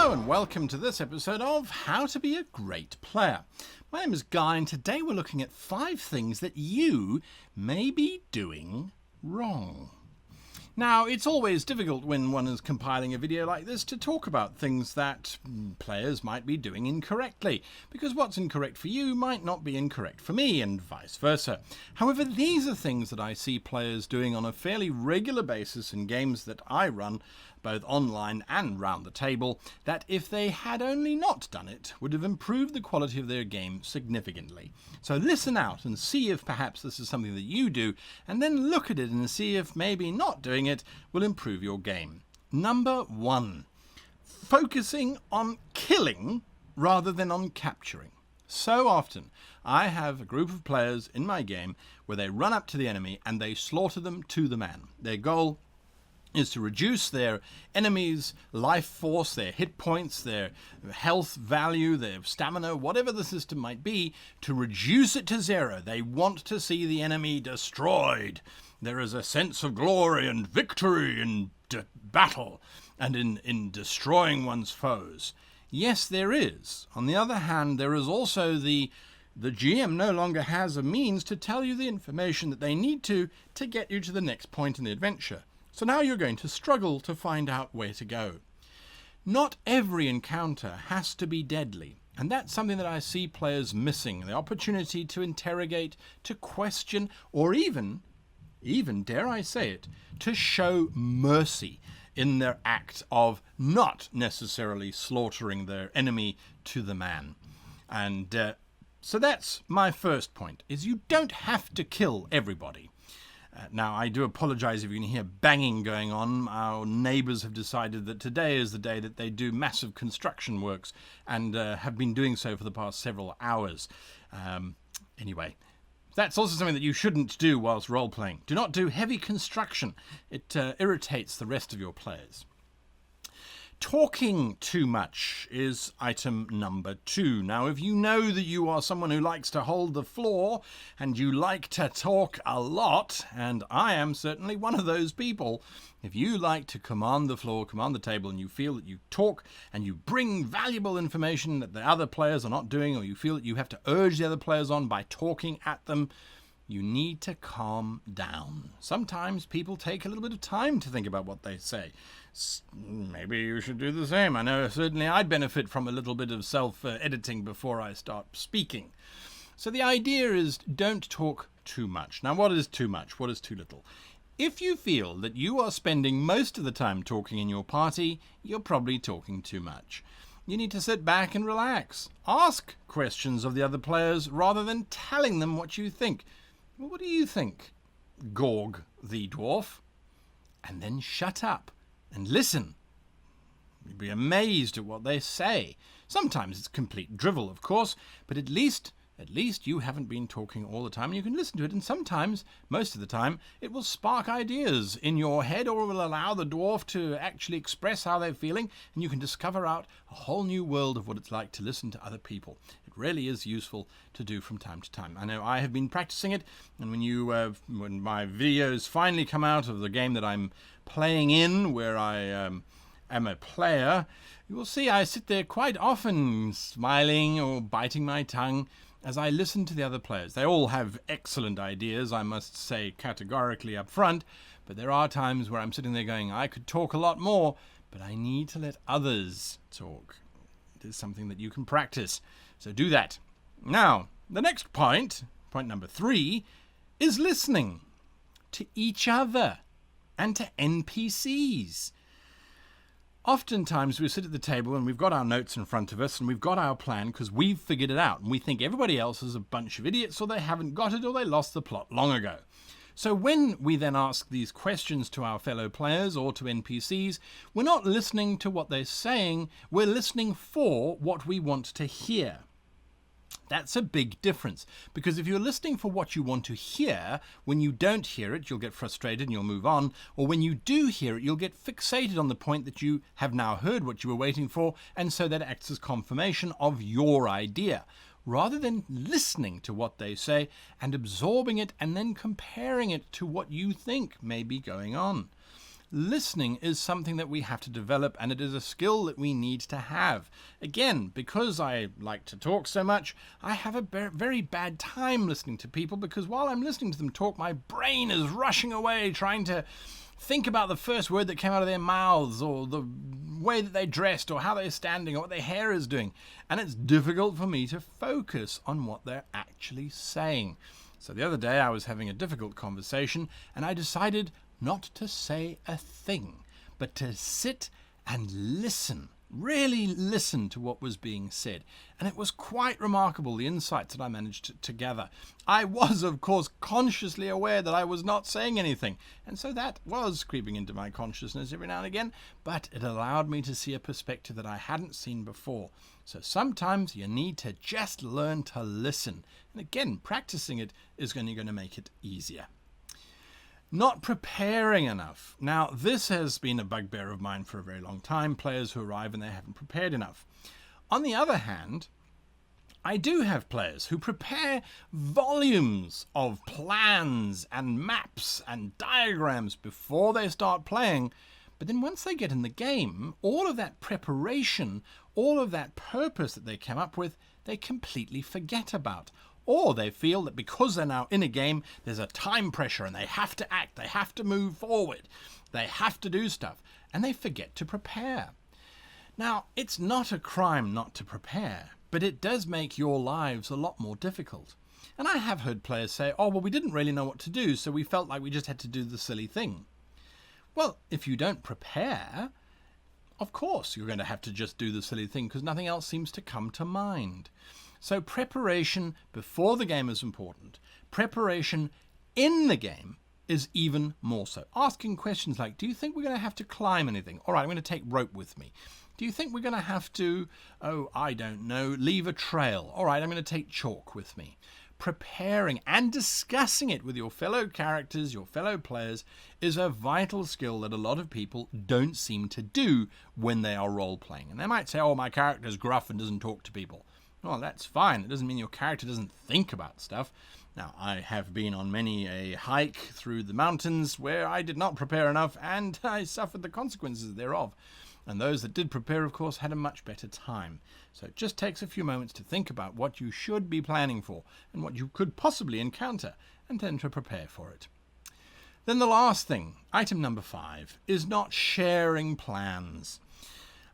Hello and welcome to this episode of How to Be a Great Player. My name is Guy and today we're looking at 5 things that you may be doing wrong. Now, it's always difficult when one is compiling a video like this to talk about things that players might be doing incorrectly, because what's incorrect for you might not be incorrect for me, and vice versa. However, these are things that I see players doing on a fairly regular basis in games that I run, both online and round the table, that if they had only not done it, would have improved the quality of their game significantly. So listen out and see if perhaps this is something that you do, and then look at it and see if maybe not doing it will improve your game. Number 1, focusing on killing rather than on capturing. So often I have a group of players in my game where they run up to the enemy and they slaughter them to the man. Their goal is to reduce their enemy's life force, their hit points, their health value, their stamina, whatever the system might be, to reduce it to 0. They want to see the enemy destroyed. There is a sense of glory and victory in battle and in destroying one's foes. Yes, there is. On the other hand, there is also the GM no longer has a means to tell you the information that they need to get you to the next point in the adventure. So now you're going to struggle to find out where to go. Not every encounter has to be deadly, and that's something that I see players missing, the opportunity to interrogate, to question, or even, dare I say it, to show mercy in their act of not necessarily slaughtering their enemy to the man. And so that's my first point, is you don't have to kill everybody. Now, I do apologize if you can hear banging going on. Our neighbors have decided that today is the day that they do massive construction works and have been doing so for the past several hours. Anyway, that's also something that you shouldn't do whilst role-playing. Do not do heavy construction. It irritates the rest of your players. Talking too much is item number 2. Now, if you know that you are someone who likes to hold the floor and you like to talk a lot, and I am certainly one of those people, if you like to command the floor, command the table, and you feel that you talk and you bring valuable information that the other players are not doing, or you feel that you have to urge the other players on by talking at them, you need to calm down. Sometimes people take a little bit of time to think about what they say. Maybe you should do the same. I know certainly I'd benefit from a little bit of self-editing before I start speaking. So the idea is don't talk too much. Now, what is too much? What is too little? If you feel that you are spending most of the time talking in your party, you're probably talking too much. You need to sit back and relax. Ask questions of the other players rather than telling them what you think. Well, what do you think, Gorg the dwarf? And then shut up and listen. You'll be amazed at what they say. Sometimes it's complete drivel, of course, but at least you haven't been talking all the time and you can listen to it, and sometimes, most of the time, it will spark ideas in your head or will allow the dwarf to actually express how they're feeling, and you can discover out a whole new world of what it's like to listen to other people. It really is useful to do from time to time. I know I have been practicing it, and when my videos finally come out of the game that I'm playing in, where I am a player, you will see I sit there quite often smiling or biting my tongue as I listen to the other players. They all have excellent ideas, I must say categorically up front, but there are times where I'm sitting there going, I could talk a lot more, but I need to let others talk. It is something that you can practice, so do that. Now, the next point number 3, is listening to each other and to NPCs. Oftentimes we sit at the table and we've got our notes in front of us and we've got our plan because we've figured it out, and we think everybody else is a bunch of idiots, or they haven't got it, or they lost the plot long ago. So when we then ask these questions to our fellow players or to NPCs, we're not listening to what they're saying, we're listening for what we want to hear. That's a big difference, because if you're listening for what you want to hear, when you don't hear it, you'll get frustrated and you'll move on, or when you do hear it, you'll get fixated on the point that you have now heard what you were waiting for, and so that acts as confirmation of your idea, rather than listening to what they say and absorbing it and then comparing it to what you think may be going on. listening is something that we have to develop, and it is a skill that we need to have. Again, because I like to talk so much, I have a very bad time listening to people, because while I'm listening to them talk, my brain is rushing away trying to think about the first word that came out of their mouths, or the way that they dressed, or how they're standing, or what their hair is doing. And it's difficult for me to focus on what they're actually saying. So the other day I was having a difficult conversation, and I decided not to say a thing, but to sit and listen, really listen to what was being said. And it was quite remarkable, the insights that I managed to gather. I was, of course, consciously aware that I was not saying anything, and so that was creeping into my consciousness every now and again, but it allowed me to see a perspective that I hadn't seen before. So sometimes you need to just learn to listen. And again, practicing it is going to make it easier. Not preparing enough. Now, this has been a bugbear of mine for a very long time, players who arrive and they haven't prepared enough. On the other hand, I do have players who prepare volumes of plans and maps and diagrams before they start playing, but then once they get in the game, all of that preparation, all of that purpose that they came up with, they completely forget about. Or they feel that because they're now in a game, there's a time pressure and they have to act, they have to move forward, they have to do stuff, and they forget to prepare. Now, it's not a crime not to prepare, but it does make your lives a lot more difficult. And I have heard players say, oh, well, we didn't really know what to do, so we felt like we just had to do the silly thing. Well, if you don't prepare, of course you're going to have to just do the silly thing, because nothing else seems to come to mind. So preparation before the game is important. Preparation in the game is even more so. Asking questions like, do you think we're going to have to climb anything? All right, I'm going to take rope with me. Do you think we're going to have to, I don't know, leave a trail? All right, I'm going to take chalk with me. Preparing and discussing it with your fellow characters, your fellow players, is a vital skill that a lot of people don't seem to do when they are role-playing. And they might say, oh, my character's gruff and doesn't talk to people. Well, that's fine. It doesn't mean your character doesn't think about stuff. Now, I have been on many a hike through the mountains where I did not prepare enough, and I suffered the consequences thereof. And those that did prepare, of course, had a much better time. So it just takes a few moments to think about what you should be planning for and what you could possibly encounter, and then to prepare for it. Then the last thing, item number 5, is not sharing plans.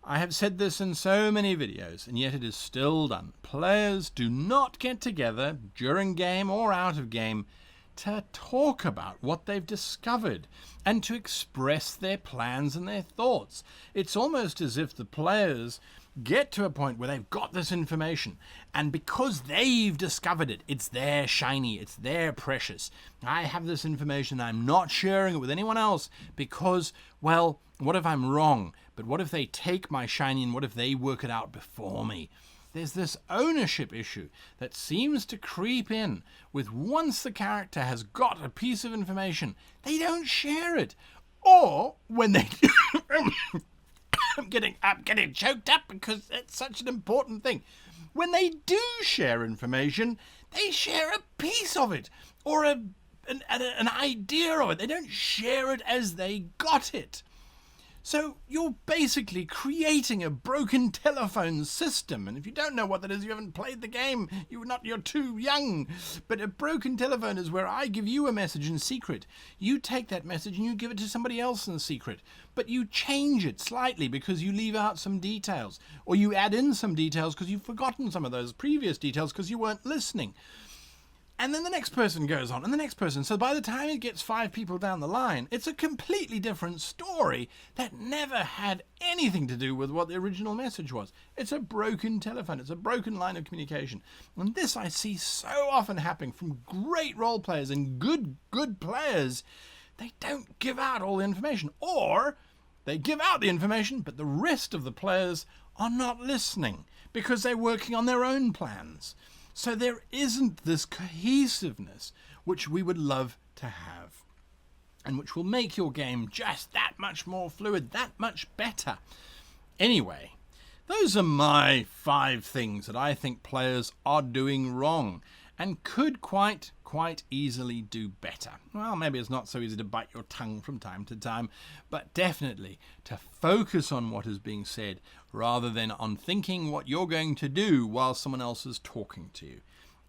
I have said this in so many videos, and yet it is still done. Players do not get together during game or out of game to talk about what they've discovered and to express their plans and their thoughts. It's almost as if the players get to a point where they've got this information, and because they've discovered it, it's their shiny, it's their precious. I have this information, I'm not sharing it with anyone else because, well, what if I'm wrong? But what if they take my shiny, and what if they work it out before me? There's this ownership issue that seems to creep in with once the character has got a piece of information, they don't share it. Or when they do, I'm getting choked up because it's such an important thing. When they do share information, they share a piece of it or an idea of it. They don't share it as they got it. So you're basically creating a broken telephone system. And if you don't know what that is, you haven't played the game. You're too young. But a broken telephone is where I give you a message in secret. You take that message and you give it to somebody else in secret. But you change it slightly because you leave out some details. Or you add in some details because you've forgotten some of those previous details because you weren't listening. And then the next person goes on, and the next person. So by the time it gets 5 people down the line, it's a completely different story that never had anything to do with what the original message was. It's a broken telephone. It's a broken line of communication. And this I see so often happening from great role players and good players. They don't give out all the information. Or they give out the information, but the rest of the players are not listening because they're working on their own plans. So there isn't this cohesiveness which we would love to have, and which will make your game just that much more fluid, that much better. Anyway, those are my 5 things that I think players are doing wrong and could quite quite easily do better. Well, maybe it's not so easy to bite your tongue from time to time, but definitely to focus on what is being said rather than on thinking what you're going to do while someone else is talking to you.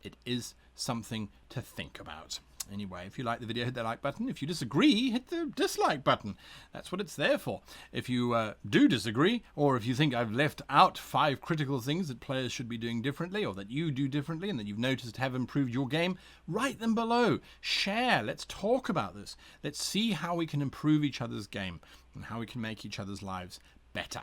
It is something to think about. Anyway, if you like the video, hit that like button. If you disagree, hit the dislike button. That's what it's there for. If you do disagree, or if you think I've left out 5 critical things that players should be doing differently, or that you do differently and that you've noticed have improved your game, write them below. Share. Let's talk about this. Let's see how we can improve each other's game and how we can make each other's lives better.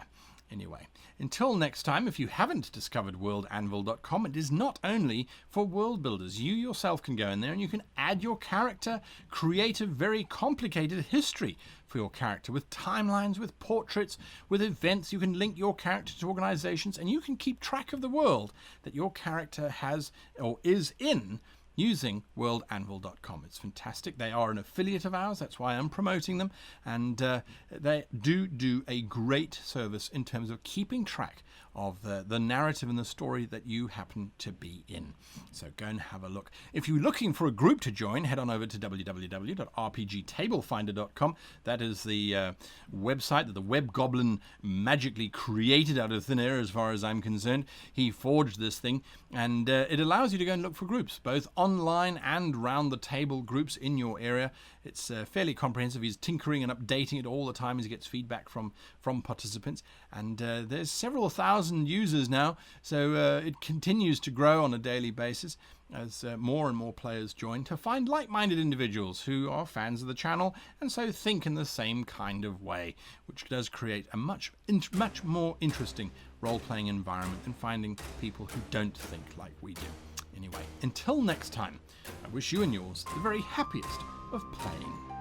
Anyway, until next time, if you haven't discovered worldanvil.com, it is not only for world builders. You yourself can go in there and you can add your character, create a very complicated history for your character with timelines, with portraits, with events. You can link your character to organizations, and you can keep track of the world that your character has or is in using worldanvil.com. It's fantastic. They are an affiliate of ours. That's why I'm promoting them. And they do a great service in terms of keeping track of the narrative and the story that you happen to be in. So go and have a look. If you're looking for a group to join, head on over to www.rpgtablefinder.com. That is the website that the Web Goblin magically created out of thin air, as far as I'm concerned. He forged this thing, and it allows you to go and look for groups, both online and round the table groups in your area. It's fairly comprehensive. He's tinkering and updating it all the time as he gets feedback from participants. And there's several thousand users now, so it continues to grow on a daily basis as more and more players join to find like-minded individuals who are fans of the channel and so think in the same kind of way, which does create a much more interesting role-playing environment than finding people who don't think like we do. Anyway, until next time, I wish you and yours the very happiest of playing.